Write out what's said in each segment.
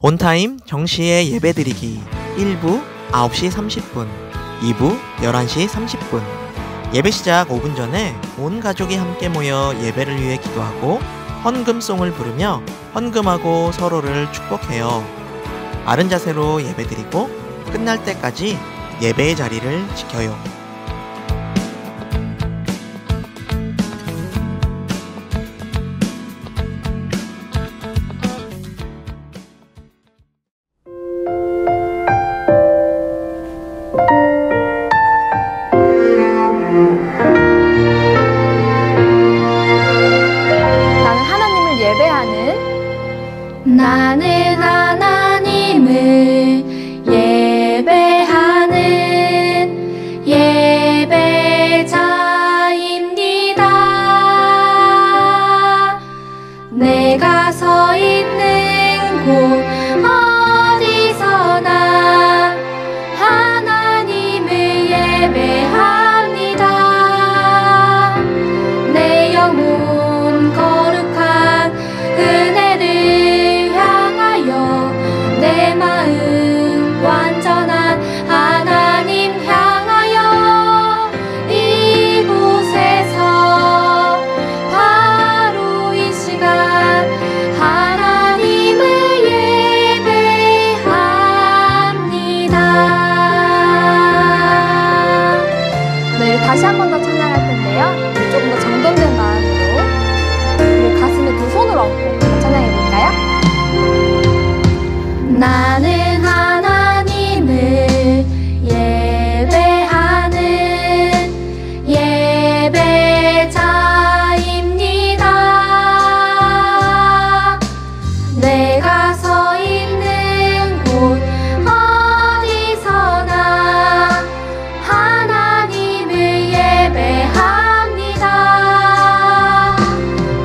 온타임 정시에 예배드리기 1부 9시 30분, 2부 11시 30분. 예배 시작 5분 전에 온 가족이 함께 모여 예배를 위해 기도하고 헌금송을 부르며 헌금하고 서로를 축복해요. 바른 자세로 예배드리고 끝날 때까지 예배의 자리를 지켜요. 나는 하나님을 예배하는 예배자입니다. 내가 서 있는 곳 어디서나 하나님을 예배합니다. 내 영혼 거룩한 은혜를 내 마음 완전한 하나님 향하여 이곳에서 바로 이 시간 하나님을 예배합니다. 네, 다시 한 번 더 찬양할 텐데요. 조금 더 정돈된 마음으로 우리 가슴에 두 손을 얹고 찬양해 볼까요? 나는 하나님을 예배하는 예배자입니다. 내가 서 있는 곳 어디서나 하나님을 예배합니다.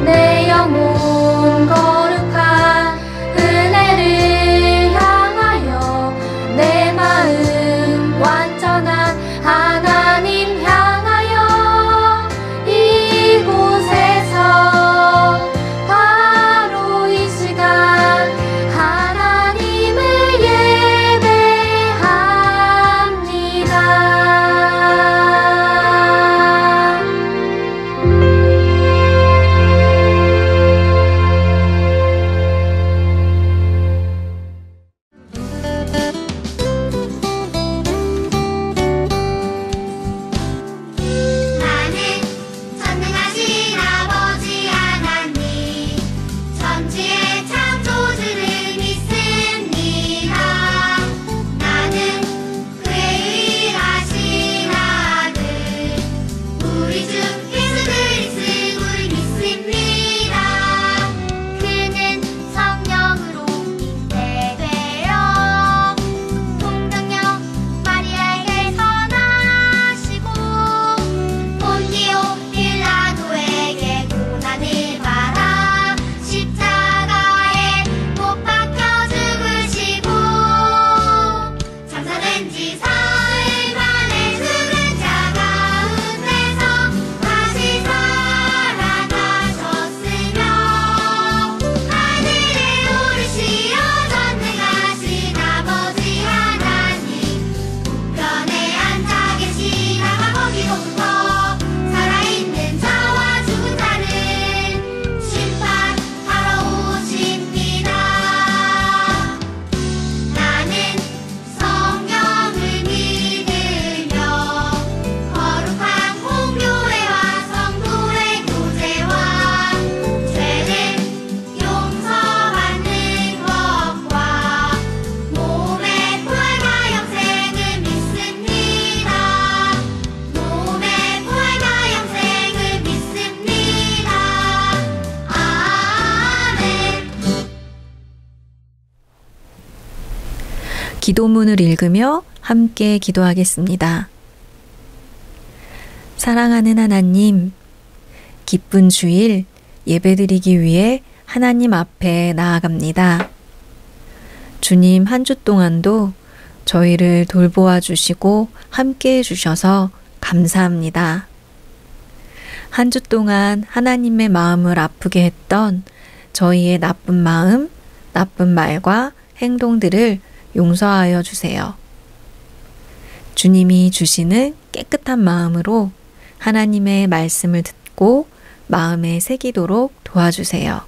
내 영혼 거룩한 은혜를 내 마음 완전한 하나님 향하여 이곳에서 바로 이 시간 하나님을 예배합니다. 기도문을 읽으며 함께 기도하겠습니다. 사랑하는 하나님, 기쁜 주일 예배드리기 위해 하나님 앞에 나아갑니다. 주님, 한 주 동안도 저희를 돌보아 주시고 함께 해주셔서 감사합니다. 한 주 동안 하나님의 마음을 아프게 했던 저희의 나쁜 마음, 나쁜 말과 행동들을 용서하여 주세요. 주님이 주시는 깨끗한 마음으로 하나님의 말씀을 듣고 마음에 새기도록 도와주세요.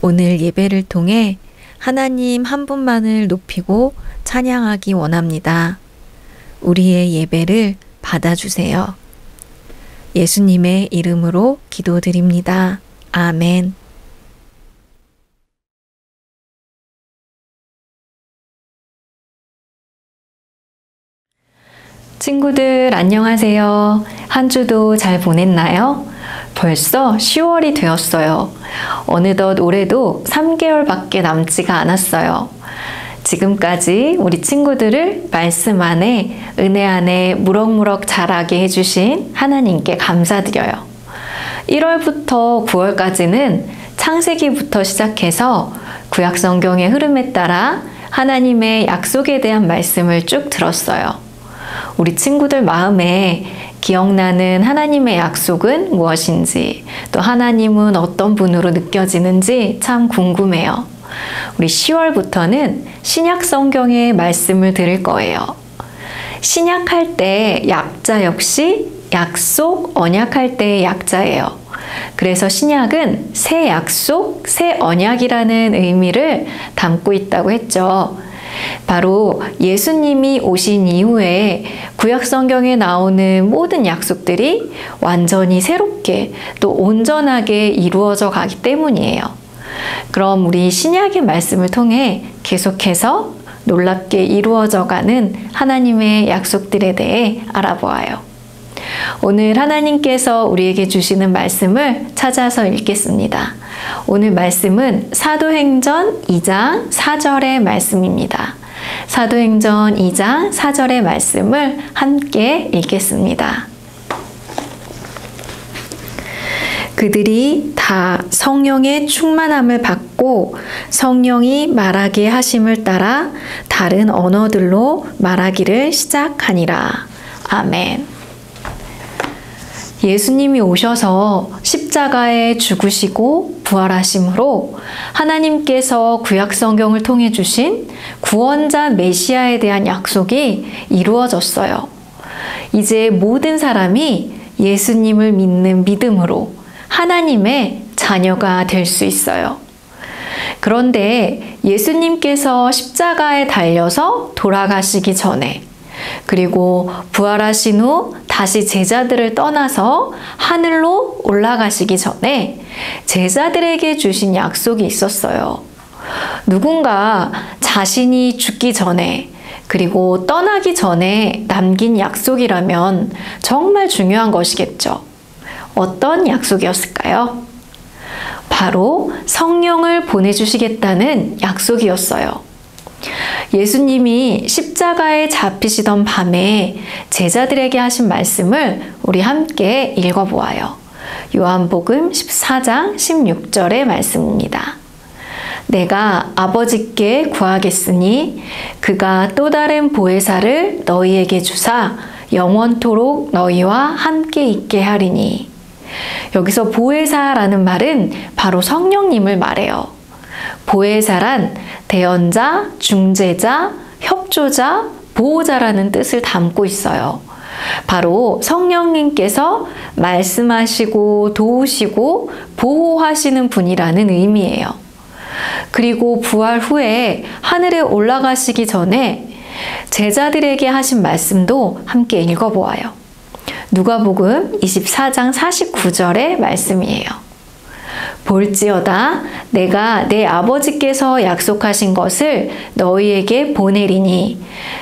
오늘 예배를 통해 하나님 한 분만을 높이고 찬양하기 원합니다. 우리의 예배를 받아주세요. 예수님의 이름으로 기도드립니다. 아멘. 친구들 안녕하세요. 한 주도 잘 보냈나요? 벌써 10월이 되었어요. 어느덧 올해도 3개월밖에 남지가 않았어요. 지금까지 우리 친구들을 말씀 안에, 은혜 안에 무럭무럭 자라게 해주신 하나님께 감사드려요. 1월부터 9월까지는 창세기부터 시작해서 구약성경의 흐름에 따라 하나님의 약속에 대한 말씀을 쭉 들었어요. 우리 친구들 마음에 기억나는 하나님의 약속은 무엇인지, 또 하나님은 어떤 분으로 느껴지는지 참 궁금해요. 우리 10월부터는 신약 성경의 말씀을 들을 거예요. 신약할 때 약자 역시 약속, 언약할 때의 약자예요. 그래서 신약은 새 약속, 새 언약이라는 의미를 담고 있다고 했죠. 바로 예수님이 오신 이후에 구약 성경에 나오는 모든 약속들이 완전히 새롭게 또 온전하게 이루어져 가기 때문이에요. 그럼 우리 신약의 말씀을 통해 계속해서 놀랍게 이루어져 가는 하나님의 약속들에 대해 알아보아요. 오늘 하나님께서 우리에게 주시는 말씀을 찾아서 읽겠습니다. 오늘 말씀은 사도행전 2장 4절의 말씀입니다. 사도행전 2장 4절의 말씀을 함께 읽겠습니다. 그들이 다 성령의 충만함을 받고 성령이 말하게 하심을 따라 다른 언어들로 말하기를 시작하니라. 아멘. 예수님이 오셔서 십자가에 죽으시고 부활하심으로 하나님께서 구약 성경을 통해 주신 구원자 메시아에 대한 약속이 이루어졌어요. 이제 모든 사람이 예수님을 믿는 믿음으로 하나님의 자녀가 될 수 있어요. 그런데 예수님께서 십자가에 달려서 돌아가시기 전에, 그리고 부활하신 후 다시 제자들을 떠나서 하늘로 올라가시기 전에 제자들에게 주신 약속이 있었어요. 누군가 자신이 죽기 전에, 그리고 떠나기 전에 남긴 약속이라면 정말 중요한 것이겠죠. 어떤 약속이었을까요? 바로 성령을 보내주시겠다는 약속이었어요. 예수님이 십자가에 잡히시던 밤에 제자들에게 하신 말씀을 우리 함께 읽어보아요. 요한복음 14장 16절의 말씀입니다. 내가 아버지께 구하겠으니 그가 또 다른 보혜사를 너희에게 주사 영원토록 너희와 함께 있게 하리니. 여기서 보혜사라는 말은 바로 성령님을 말해요. 보혜사란 대언자, 중재자, 협조자, 보호자라는 뜻을 담고 있어요. 바로 성령님께서 말씀하시고 도우시고 보호하시는 분이라는 의미예요. 그리고 부활 후에 하늘에 올라가시기 전에 제자들에게 하신 말씀도 함께 읽어보아요. 누가복음 24장 49절의 말씀이에요. 볼지어다 내가 내 아버지께서 약속하신 것을 너희에게 보내리니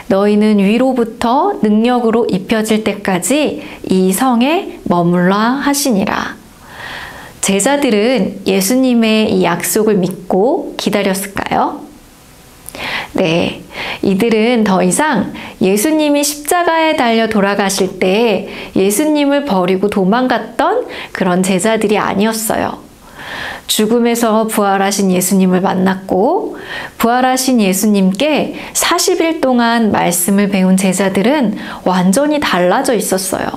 너희는 위로부터 능력으로 입혀질 때까지 이 성에 머물라 하시니라. 제자들은 예수님의 이 약속을 믿고 기다렸을까요? 네, 이들은 더 이상 예수님이 십자가에 달려 돌아가실 때 예수님을 버리고 도망갔던 그런 제자들이 아니었어요. 죽음에서 부활하신 예수님을 만났고 부활하신 예수님께 40일 동안 말씀을 배운 제자들은 완전히 달라져 있었어요.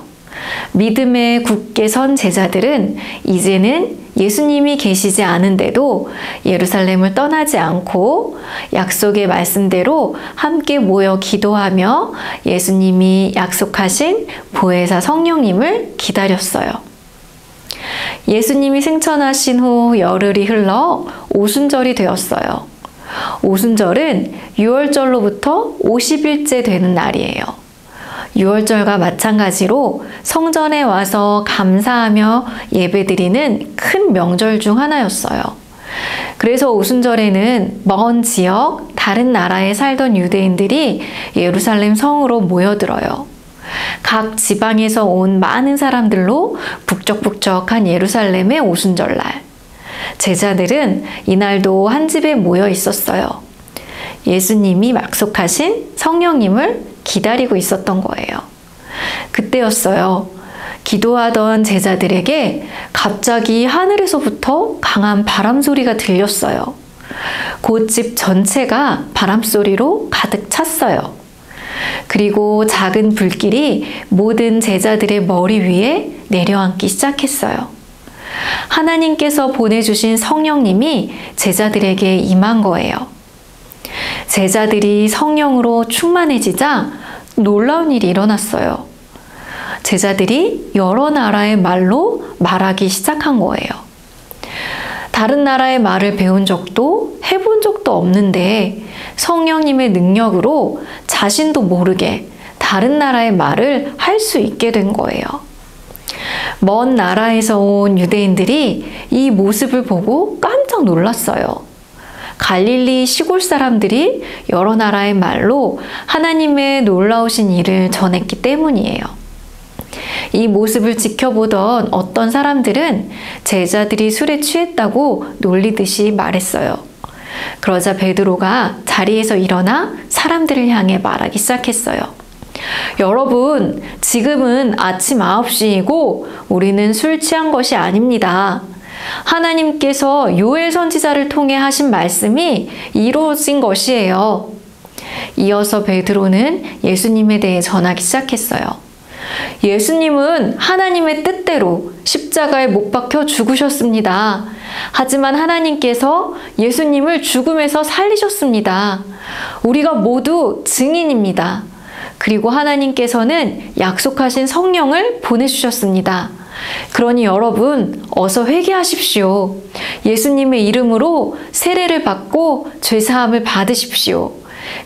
믿음에 굳게 선 제자들은 이제는 예수님이 계시지 않은데도 예루살렘을 떠나지 않고 약속의 말씀대로 함께 모여 기도하며 예수님이 약속하신 보혜사 성령님을 기다렸어요. 예수님이 승천하신 후 열흘이 흘러 오순절이 되었어요. 오순절은 유월절로부터 50일째 되는 날이에요. 유월절과 마찬가지로 성전에 와서 감사하며 예배드리는 큰 명절 중 하나였어요. 그래서 오순절에는 먼 지역, 다른 나라에 살던 유대인들이 예루살렘 성으로 모여들어요. 각 지방에서 온 많은 사람들로 북적북적한 예루살렘의 오순절날. 제자들은 이날도 한 집에 모여 있었어요. 예수님이 약속하신 성령님을 기다리고 있었던 거예요. 그때였어요. 기도하던 제자들에게 갑자기 하늘에서부터 강한 바람 소리가 들렸어요. 곧 집 전체가 바람 소리로 가득 찼어요. 그리고 작은 불길이 모든 제자들의 머리 위에 내려앉기 시작했어요. 하나님께서 보내주신 성령님이 제자들에게 임한 거예요. 제자들이 성령으로 충만해지자 놀라운 일이 일어났어요. 제자들이 여러 나라의 말로 말하기 시작한 거예요. 다른 나라의 말을 배운 적도 해본 적도 없는데 성령님의 능력으로 자신도 모르게 다른 나라의 말을 할 수 있게 된 거예요. 먼 나라에서 온 유대인들이 이 모습을 보고 깜짝 놀랐어요. 갈릴리 시골 사람들이 여러 나라의 말로 하나님의 놀라우신 일을 전했기 때문이에요. 이 모습을 지켜보던 어떤 사람들은 제자들이 술에 취했다고 놀리듯이 말했어요. 그러자 베드로가 자리에서 일어나 사람들을 향해 말하기 시작했어요. 여러분, 지금은 아침 9시이고 우리는 술 취한 것이 아닙니다. 하나님께서 요엘 선지자를 통해 하신 말씀이 이루어진 것이에요. 이어서 베드로는 예수님에 대해 전하기 시작했어요. 예수님은 하나님의 뜻대로 십자가에 못 박혀 죽으셨습니다. 하지만 하나님께서 예수님을 죽음에서 살리셨습니다. 우리가 모두 증인입니다. 그리고 하나님께서는 약속하신 성령을 보내주셨습니다. 그러니 여러분, 어서 회개하십시오. 예수님의 이름으로 세례를 받고 죄사함을 받으십시오.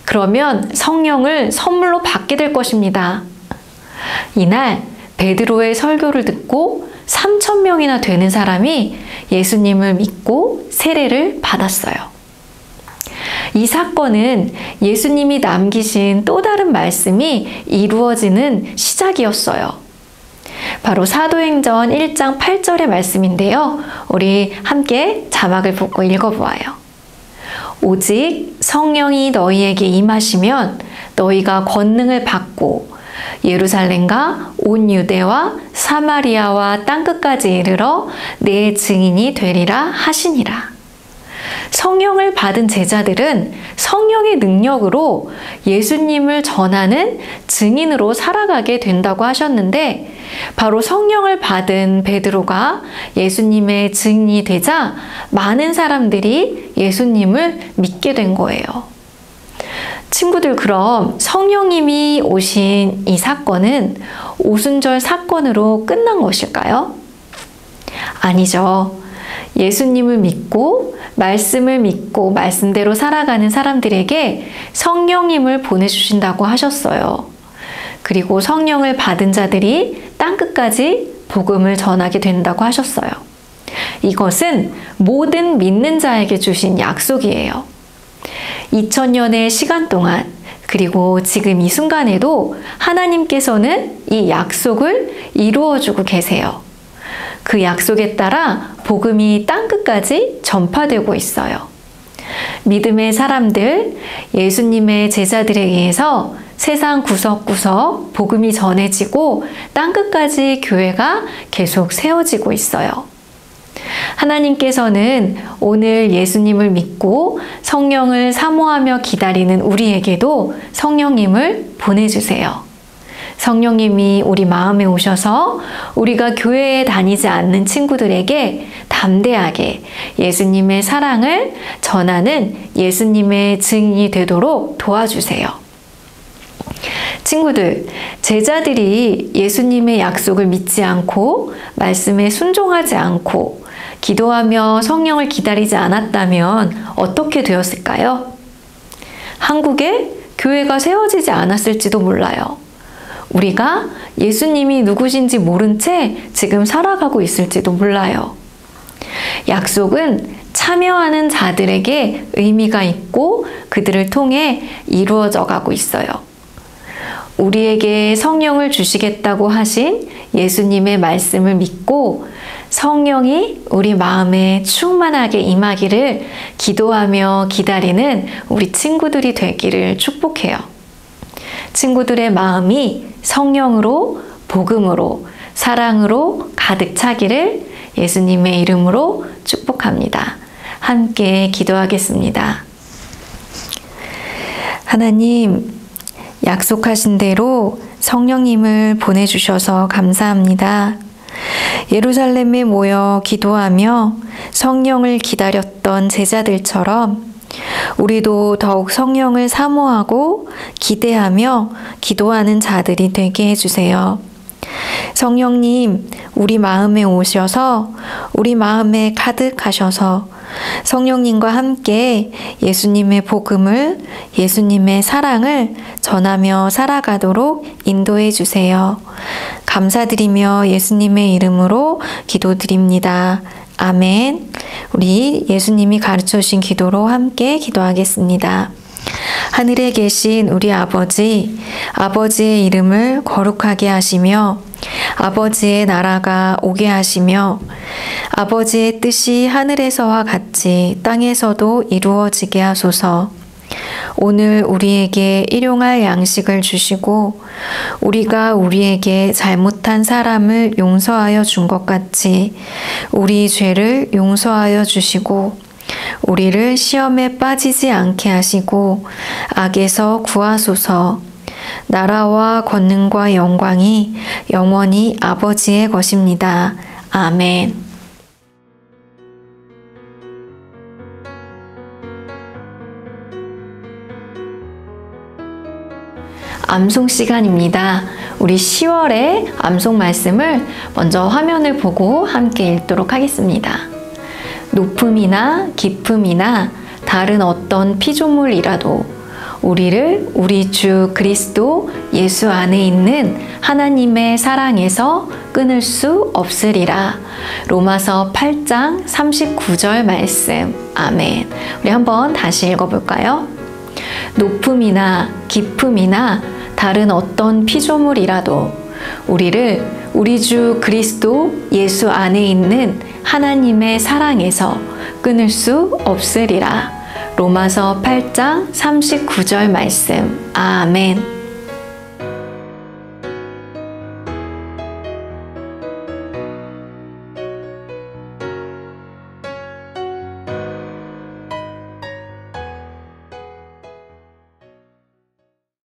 그러면 성령을 선물로 받게 될 것입니다. 이날 베드로의 설교를 듣고 3,000명이나 되는 사람이 예수님을 믿고 세례를 받았어요. 이 사건은 예수님이 남기신 또 다른 말씀이 이루어지는 시작이었어요. 바로 사도행전 1장 8절의 말씀인데요. 우리 함께 자막을 보고 읽어보아요. 오직 성령이 너희에게 임하시면 너희가 권능을 받고 예루살렘과 온 유대와 사마리아와 땅끝까지 이르러 내 증인이 되리라 하시니라. 성령을 받은 제자들은 성령의 능력으로 예수님을 전하는 증인으로 살아가게 된다고 하셨는데, 바로 성령을 받은 베드로가 예수님의 증인이 되자 많은 사람들이 예수님을 믿게 된 거예요. 친구들, 그럼 성령님이 오신 이 사건은 오순절 사건으로 끝난 것일까요? 아니죠. 예수님을 믿고 말씀을 믿고 말씀대로 살아가는 사람들에게 성령님을 보내주신다고 하셨어요. 그리고 성령을 받은 자들이 땅끝까지 복음을 전하게 된다고 하셨어요. 이것은 모든 믿는 자에게 주신 약속이에요. 2000년의 시간 동안, 그리고 지금 이 순간에도 하나님께서는 이 약속을 이루어주고 계세요. 그 약속에 따라 복음이 땅끝까지 전파되고 있어요. 믿음의 사람들, 예수님의 제자들에 의해서 세상 구석구석 복음이 전해지고 땅끝까지 교회가 계속 세워지고 있어요. 하나님께서는 오늘 예수님을 믿고 성령을 사모하며 기다리는 우리에게도 성령님을 보내주세요. 성령님이 우리 마음에 오셔서 우리가 교회에 다니지 않는 친구들에게 담대하게 예수님의 사랑을 전하는 예수님의 증인이 되도록 도와주세요. 친구들, 제자들이 예수님의 약속을 믿지 않고 말씀에 순종하지 않고 기도하며 성령을 기다리지 않았다면 어떻게 되었을까요? 한국에 교회가 세워지지 않았을지도 몰라요. 우리가 예수님이 누구신지 모른 채 지금 살아가고 있을지도 몰라요. 약속은 참여하는 자들에게 의미가 있고 그들을 통해 이루어져 가고 있어요. 우리에게 성령을 주시겠다고 하신 예수님의 말씀을 믿고 성령이 우리 마음에 충만하게 임하기를 기도하며 기다리는 우리 친구들이 되기를 축복해요. 친구들의 마음이 성령으로, 복음으로, 사랑으로 가득 차기를 예수님의 이름으로 축복합니다. 함께 기도하겠습니다. 하나님, 약속하신 대로 성령님을 보내주셔서 감사합니다. 예루살렘에 모여 기도하며 성령을 기다렸던 제자들처럼 우리도 더욱 성령을 사모하고 기대하며 기도하는 자들이 되게 해주세요. 성령님, 우리 마음에 오셔서 우리 마음에 가득하셔서 성령님과 함께 예수님의 복음을, 예수님의 사랑을 전하며 살아가도록 인도해 주세요. 감사드리며 예수님의 이름으로 기도드립니다. 아멘. 우리 예수님이 가르쳐 주신 기도로 함께 기도하겠습니다. 하늘에 계신 우리 아버지, 아버지의 이름을 거룩하게 하시며 아버지의 나라가 오게 하시며 아버지의 뜻이 하늘에서와 같이 땅에서도 이루어지게 하소서. 오늘 우리에게 일용할 양식을 주시고 우리가 우리에게 잘못한 사람을 용서하여 준 것 같이 우리 죄를 용서하여 주시고 우리를 시험에 빠지지 않게 하시고 악에서 구하소서. 나라와 권능과 영광이 영원히 아버지의 것입니다. 아멘. 암송 시간입니다. 우리 10월의 암송 말씀을 먼저 화면을 보고 함께 읽도록 하겠습니다. 높음이나 깊음이나 다른 어떤 피조물이라도 우리를 우리 주 그리스도 예수 안에 있는 하나님의 사랑에서 끊을 수 없으리라. 로마서 8장 39절 말씀. 아멘. 우리 한번 다시 읽어볼까요? 높음이나 깊음이나 다른 어떤 피조물이라도 우리를 우리 주 그리스도 예수 안에 있는 하나님의 사랑에서 끊을 수 없으리라. 로마서 8장 39절 말씀. 아멘.